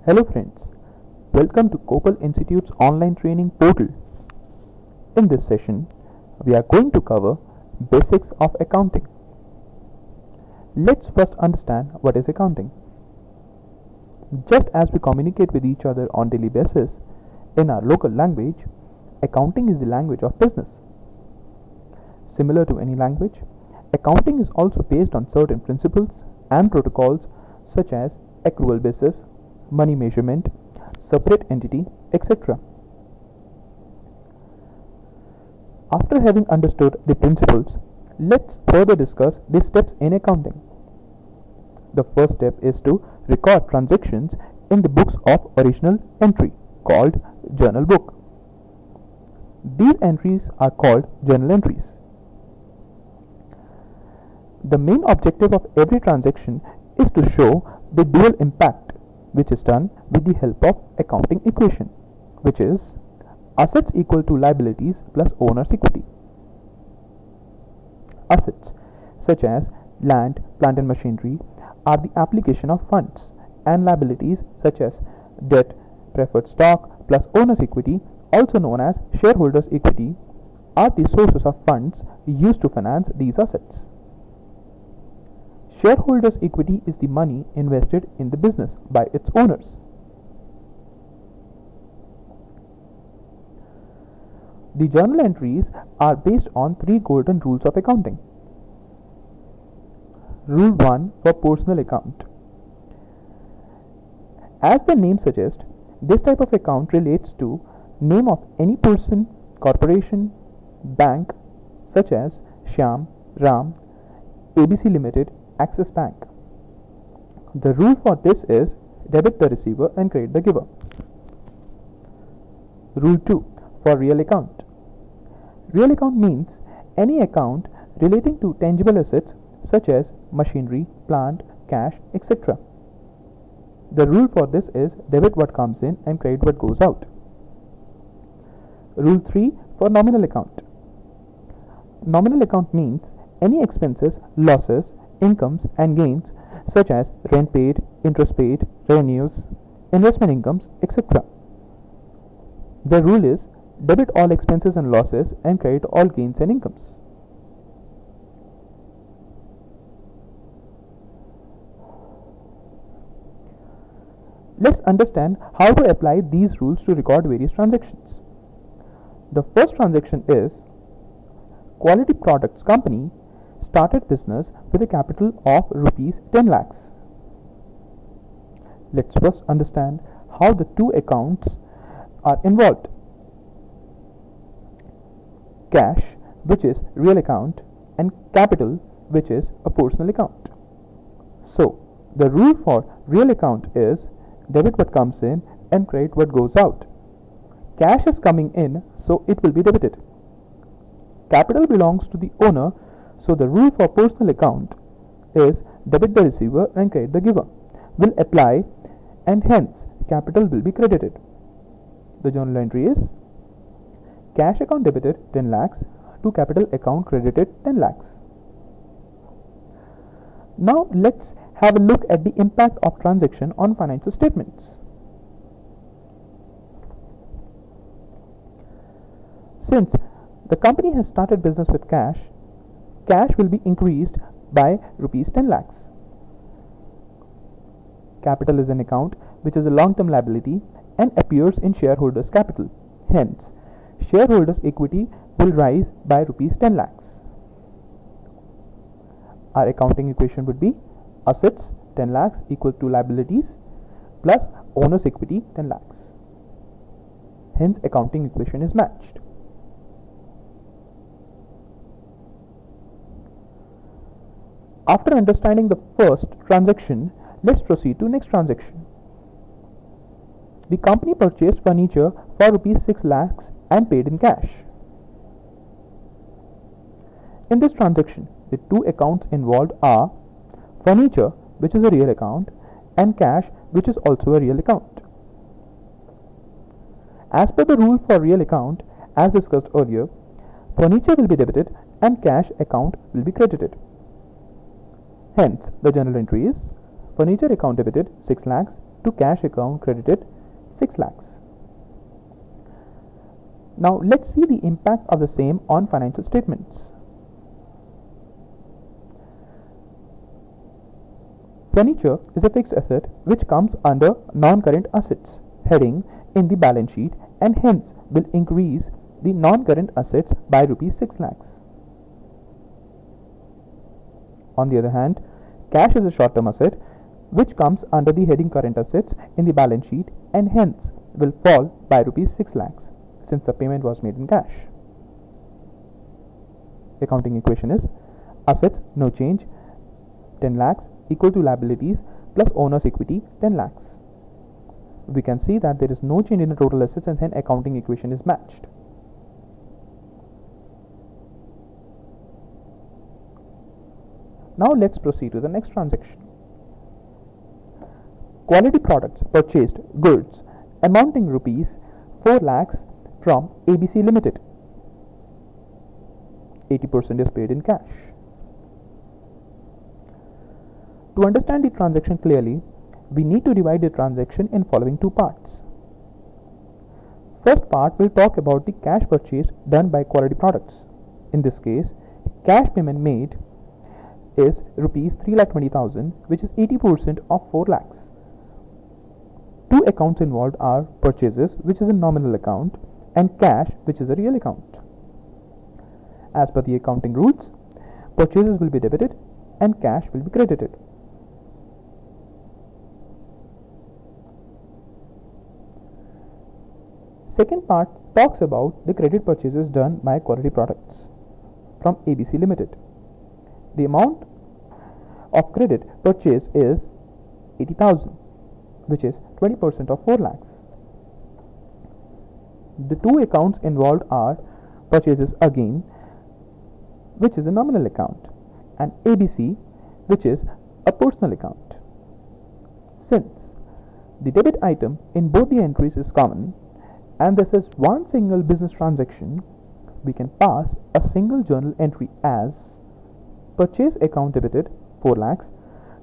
Hello friends, welcome to Kokal Institute's online training portal. In this session, we are going to cover basics of accounting. Let's first understand what is accounting. Just as we communicate with each other on daily basis in our local language, accounting is the language of business. Similar to any language, accounting is also based on certain principles and protocols such as accrual basis, money measurement, separate entity, etc. After having understood the principles, let's further discuss the steps in accounting. The first step is to record transactions in the books of original entry called journal book. These entries are called journal entries. The main objective of every transaction is to show the dual impact, which is done with the help of accounting equation, which is assets equal to liabilities plus owner's equity. Assets such as land, plant and machinery are the application of funds, and liabilities such as debt, preferred stock plus owner's equity, also known as shareholders' equity, are the sources of funds used to finance these assets. Shareholders' equity is the money invested in the business by its owners. The journal entries are based on 3 golden rules of accounting. Rule 1 for personal account. As the name suggests, this type of account relates to name of any person, corporation, bank such as Shyam, Ram, ABC Limited, Axis Bank. The rule for this is debit the receiver and credit the giver. Rule 2 for real account. Real account means any account relating to tangible assets such as machinery, plant, cash, etc. The rule for this is debit what comes in and credit what goes out. Rule 3 for nominal account. Nominal account means any expenses, losses, incomes and gains such as rent paid, interest paid, revenues, investment incomes, etc. The rule is debit all expenses and losses and credit all gains and incomes. Let's understand how to apply these rules to record various transactions. The first transaction is Quality Products Company started business with a capital of rupees 10 lakhs. Let's first understand how the two accounts are involved. Cash, which is real account, and capital, which is a personal account. So, the rule for real account is debit what comes in and credit what goes out. Cash is coming in, so it will be debited. Capital belongs to the owner, so the rule for personal account is debit the receiver and credit the giver will apply, and hence capital will be credited. The journal entry is cash account debited 10 lakhs to capital account credited 10 lakhs. Now let's have a look at the impact of transaction on financial statements. Since the company has started business with cash, cash will be increased by rupees 10 lakhs. Capital is an account which is a long-term liability and appears in shareholders' capital. Hence, shareholders' equity will rise by rupees 10 lakhs. Our accounting equation would be assets 10 lakhs equal to liabilities plus owner's equity 10 lakhs. Hence, accounting equation is matched. After understanding the first transaction, let's proceed to next transaction. The company purchased furniture for rupees 6 lakhs and paid in cash. In this transaction, the two accounts involved are furniture, which is a real account, and cash, which is also a real account. As per the rule for real account, as discussed earlier, furniture will be debited and cash account will be credited. Hence, the journal entry is furniture account debited 6 lakhs to cash account credited 6 lakhs. Now let's see the impact of the same on financial statements. Furniture is a fixed asset which comes under non-current assets heading in the balance sheet and hence will increase the non-current assets by rupees 6 lakhs. On the other hand, cash is a short-term asset which comes under the heading current assets in the balance sheet and hence will fall by rupees 6 lakhs since the payment was made in cash. Accounting equation is assets no change 10 lakhs equal to liabilities plus owner's equity 10 lakhs. We can see that there is no change in the total assets and hence accounting equation is matched. Now let's proceed to the next transaction. Quality products purchased goods amounting rupees 4 lakhs from ABC Limited. 80% is paid in cash. To understand the transaction clearly, we need to divide the transaction in following two parts. First part will talk about the cash purchase done by quality products. In this case, cash payment made is rupees 3,20,000, which is 80% of 4 lakhs. Two accounts involved are purchases, which is a nominal account, and cash, which is a real account. As per the accounting rules, purchases will be debited and cash will be credited. Second part talks about the credit purchases done by quality products from ABC Limited. The amount of credit purchase is 80,000, which is 20% of 4 lakhs. The two accounts involved are purchases again, which is a nominal account, and ABC, which is a personal account. Since the debit item in both the entries is common and this is one single business transaction, we can pass a single journal entry as purchase account debited 4 lakhs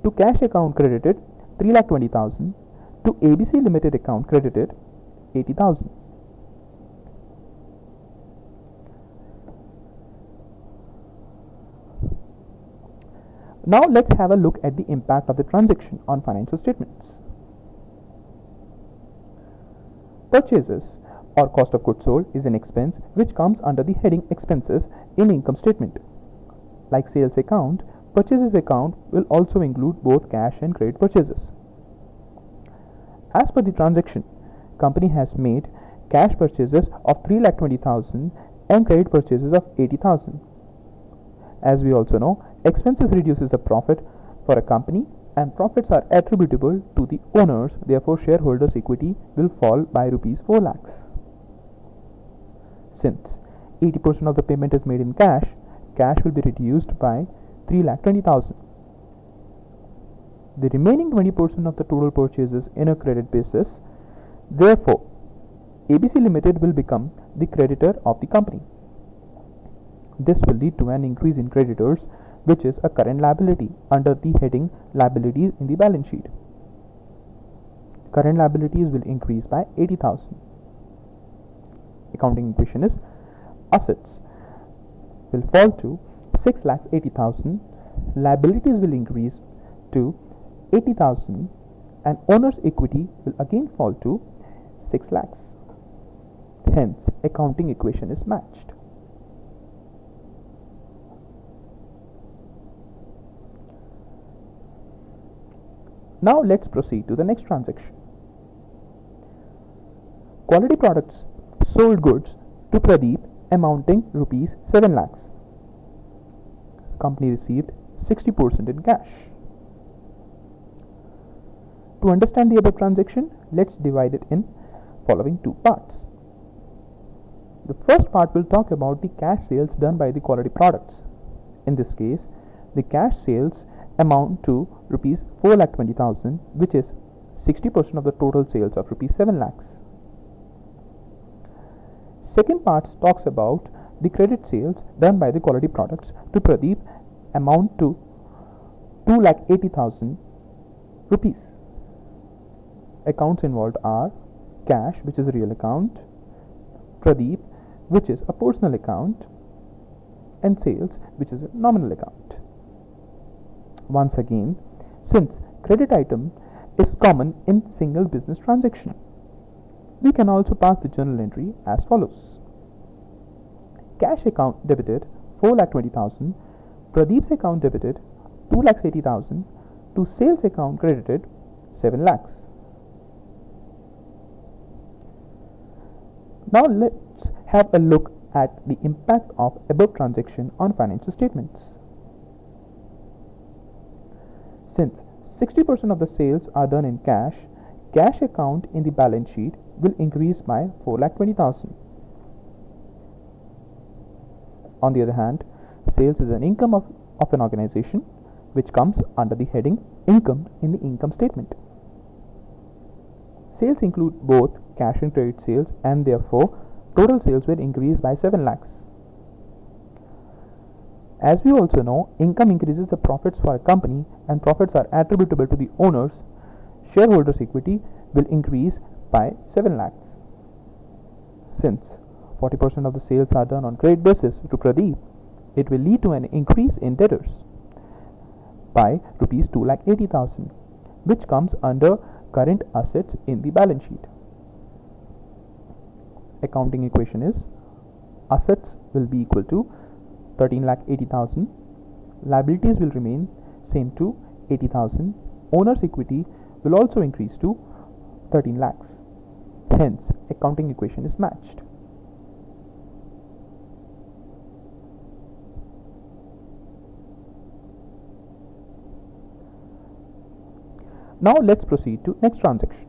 to cash account credited 3,20,000 to ABC Limited account credited 80,000. Now let's have a look at the impact of the transaction on financial statements. Purchases or cost of goods sold is an expense which comes under the heading expenses in income statement. Like sales account, purchases account will also include both cash and credit purchases. As per the transaction, company has made cash purchases of 3,20,000 and credit purchases of 80,000. As we also know, expenses reduces the profit for a company and profits are attributable to the owners, therefore shareholders' equity will fall by rupees 4 lakhs. Since 80% of the payment is made in cash, cash will be reduced by 3,20,000. The remaining 20% of the total purchases in a credit basis, therefore ABC Limited will become the creditor of the company. This will lead to an increase in creditors, which is a current liability under the heading liabilities in the balance sheet. Current liabilities will increase by 80,000. Accounting equation is assets will fall to 6,80,000, liabilities will increase to 80,000 and owner's equity will again fall to 6 lakhs. Hence, accounting equation is matched. Now let's proceed to the next transaction. Quality products sold goods to Pradeep amounting rupees 7 lakhs. Company received 60% in cash. To understand the above transaction, let's divide it in following two parts. The first part will talk about the cash sales done by the quality products. In this case, the cash sales amount to rupees 4,20,000, which is 60% of the total sales of rupees 7 lakhs. Second part talks about the credit sales done by the quality products to Pradeep amount to 2,80,000 rupees. Accounts involved are cash, which is a real account, Pradeep, which is a personal account, and sales, which is a nominal account. Once again, since credit item is common in single business transaction, we can also pass the journal entry as follows. Cash account debited 4,20,000, Pradeep's account debited 2,80,000, to sales account credited 7 lakhs. Now let's have a look at the impact of above transaction on financial statements. Since 60% of the sales are done in cash, cash account in the balance sheet will increase by 4,20,000. On the other hand, sales is an income of an organization which comes under the heading income in the income statement. Sales include both cash and credit sales, and therefore total sales will increase by 7 lakhs. As we also know, income increases the profits for a company, and profits are attributable to the owners. Shareholders' equity will increase by 7 lakhs. Since 40% of the sales are done on credit basis to Pradeep, it will lead to an increase in debtors by rupees 2,80,000, which comes under current assets in the balance sheet. Accounting equation is assets will be equal to 13,80,000, liabilities will remain same to 80,000, owner's equity will also increase to 13 lakhs. Hence, accounting equation is matched. Now let's proceed to next transaction.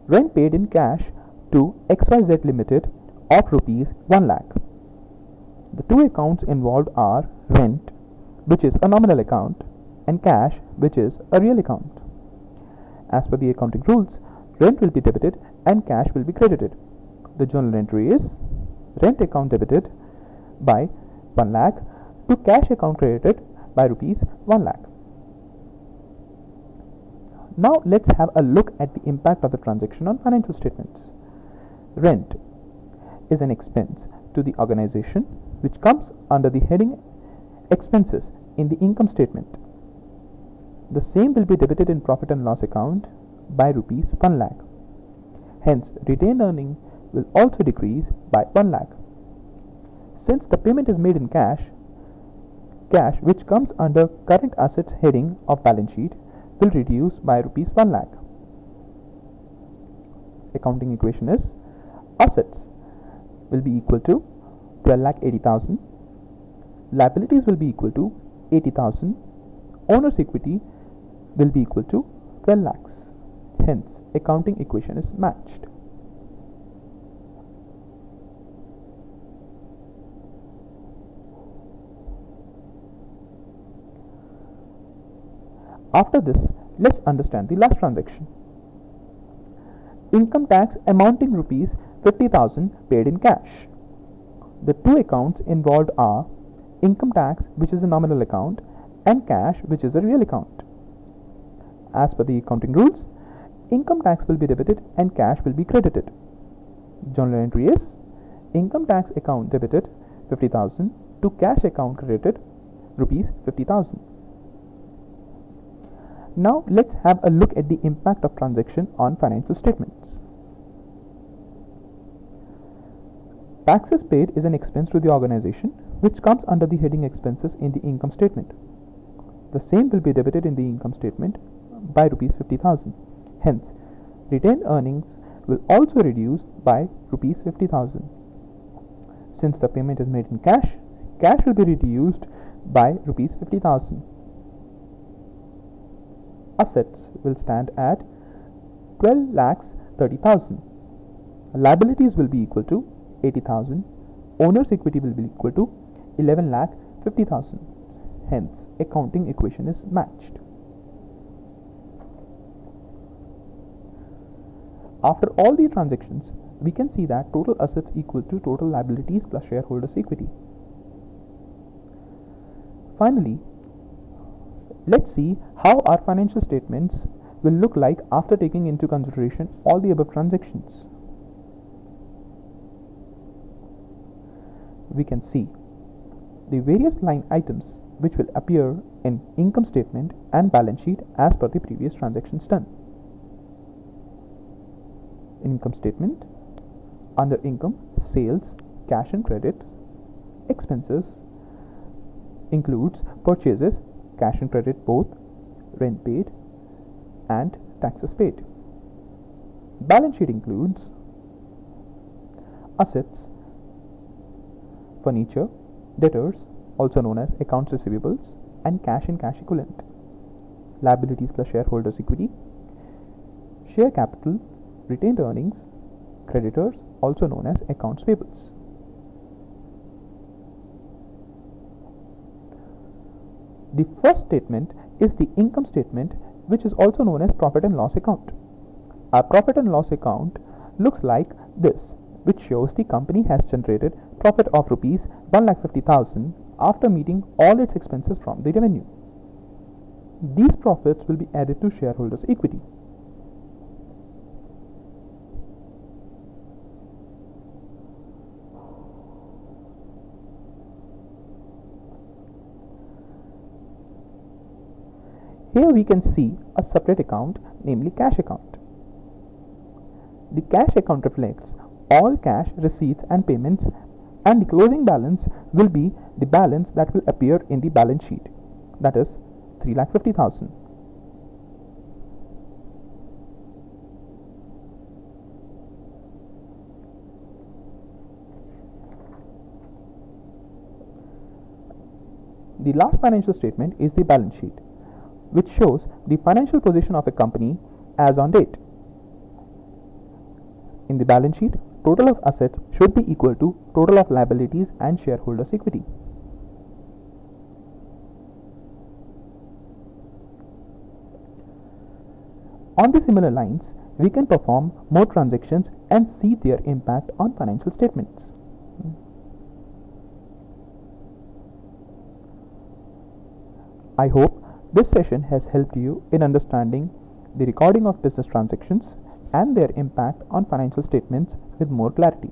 Rent paid in cash to XYZ Limited of rupees 1 lakh. The two accounts involved are rent, which is a nominal account, and cash, which is a real account. As per the accounting rules, rent will be debited and cash will be credited. The journal entry is rent account debited by 1 lakh to cash account credited by rupees 1 lakh. Now let's have a look at the impact of the transaction on financial statements. Rent is an expense to the organization which comes under the heading expenses in the income statement. The same will be debited in profit and loss account by rupees 1 lakh. Hence, retained earning will also decrease by 1 lakh. Since the payment is made in cash, cash which comes under current assets heading of balance sheet will reduce by rupees 1 lakh. Accounting equation is assets will be equal to 12,80,000, liabilities will be equal to 80,000, owner's equity will be equal to 12 lakhs. Hence, accounting equation is matched. After this, let's understand the last transaction. Income tax amounting rupees 50,000 paid in cash. The two accounts involved are income tax, which is a nominal account, and cash, which is a real account. As per the accounting rules, income tax will be debited and cash will be credited. Journal entry is income tax account debited 50,000 to cash account credited rupees 50,000. Now let's have a look at the impact of transaction on financial statements. Taxes paid is an expense to the organization which comes under the heading expenses in the income statement. The same will be debited in the income statement by rupees 50,000. Hence, retained earnings will also reduce by rupees 50,000. Since the payment is made in cash, cash will be reduced by rupees 50,000. Assets will stand at 12 lakhs 30,000. Liabilities will be equal to 80,000. Owner's equity will be equal to 11 lakh 50,000. Hence, accounting equation is matched. After all the transactions, we can see that total assets equal to total liabilities plus shareholders' equity. Finally, let's see how our financial statements will look like after taking into consideration all the above transactions. We can see the various line items which will appear in income statement and balance sheet as per the previous transactions done. In income statement, under income, sales, cash and credit, expenses includes purchases, cash and credit both, rent paid and taxes paid. Balance sheet includes assets, furniture, debtors, also known as accounts receivables, and cash and cash equivalent. Liabilities plus shareholders' equity, share capital, retained earnings, creditors, also known as accounts payables. The first statement is the income statement, which is also known as profit and loss account. Our profit and loss account looks like this, which shows the company has generated profit of rupees 1,50,000 after meeting all its expenses from the revenue. These profits will be added to shareholders' equity. Here we can see a separate account, namely cash account. The cash account reflects all cash receipts and payments, and the closing balance will be the balance that will appear in the balance sheet, that is 3,50,000. The last financial statement is the balance sheet, which shows the financial position of a company as on date. In the balance sheet, total of assets should be equal to total of liabilities and shareholders' equity. On the similar lines, we can perform more transactions and see their impact on financial statements. I hope this session has helped you in understanding the recording of business transactions and their impact on financial statements with more clarity.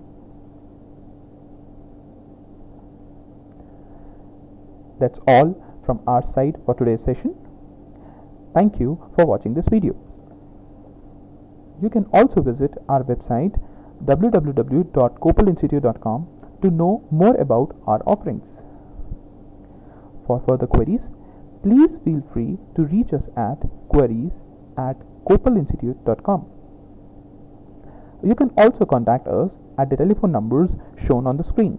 That's all from our side for today's session. Thank you for watching this video. You can also visit our website www.kopalinstitute.com to know more about our offerings. For further queries, please feel free to reach us at queries@kopalinstitute.com. You can also contact us at the telephone numbers shown on the screen.